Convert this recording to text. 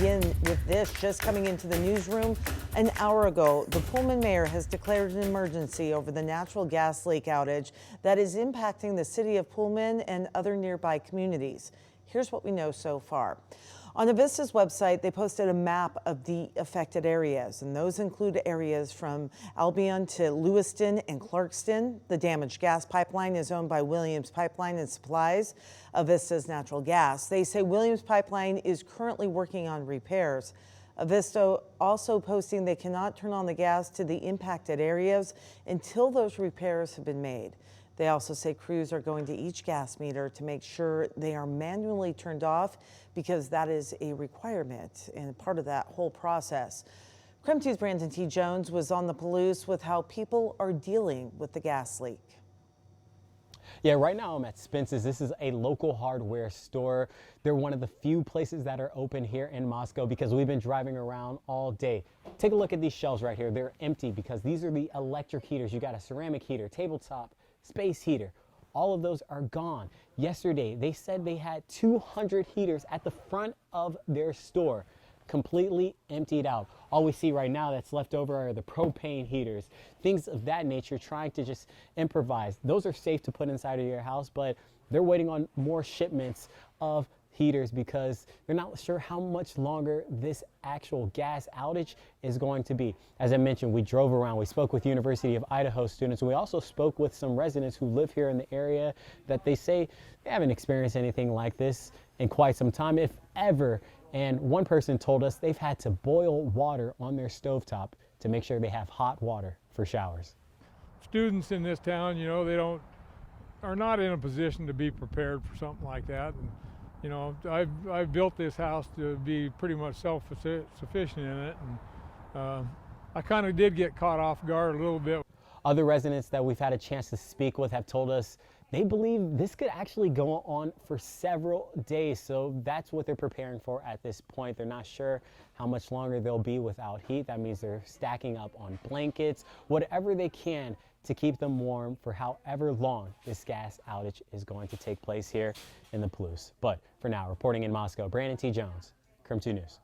begin with this. Just coming into the newsroom an hour ago, the Pullman mayor has declared an emergency over the natural gas leak outage that is impacting the city of Pullman and other nearby communities. Here's what we know so far. On Avista's website, they posted a map of the affected areas, and those include areas from Albion to Lewiston and Clarkston. The damaged gas pipeline is owned by Williams Pipeline and supplies Avista's natural gas. They say Williams Pipeline is currently working on repairs. Avista also posting they cannot turn on the gas to the impacted areas until those repairs have been made. They also say crews are going to each gas meter to make sure they are manually turned off because that is a requirement and part of that whole process. KREM 2's Brandon T. Jones was on the Palouse with how people are dealing with the gas leak. Yeah, right now I'm at Spence's. This is a local hardware store. They're one of the few places that are open here in Moscow because we've been driving around all day. Take a look at these shelves right here. They're empty because these are the electric heaters. You got a ceramic heater, tabletop, space heater. All of those are gone. Yesterday, they said they had 200 heaters at the front of their store, completely emptied out. All we see right now that's left over are the propane heaters, things of that nature, trying to just improvise. Those are safe to put inside of your house, but they're waiting on more shipments of heaters because they're not sure how much longer this actual gas outage is going to be. As I mentioned, we drove around, we spoke with University of Idaho students, and we also spoke with some residents who live here in the area that they say they haven't experienced anything like this in quite some time, if ever. And one person told us they've had to boil water on their stovetop to make sure they have hot water for showers. Students in this town, you know, are not in a position to be prepared for something like that. And, you know, I've built this house to be pretty much self-sufficient in it, and I kind of did get caught off guard a little bit. Other residents that we've had a chance to speak with have told us they believe this could actually go on for several days, so that's what they're preparing for at this point. They're not sure how much longer they'll be without heat. That means they're stacking up on blankets, whatever they can to keep them warm for however long this gas outage is going to take place here in the Palouse. But for now, reporting in Moscow, Brandon T. Jones, KREM 2 News.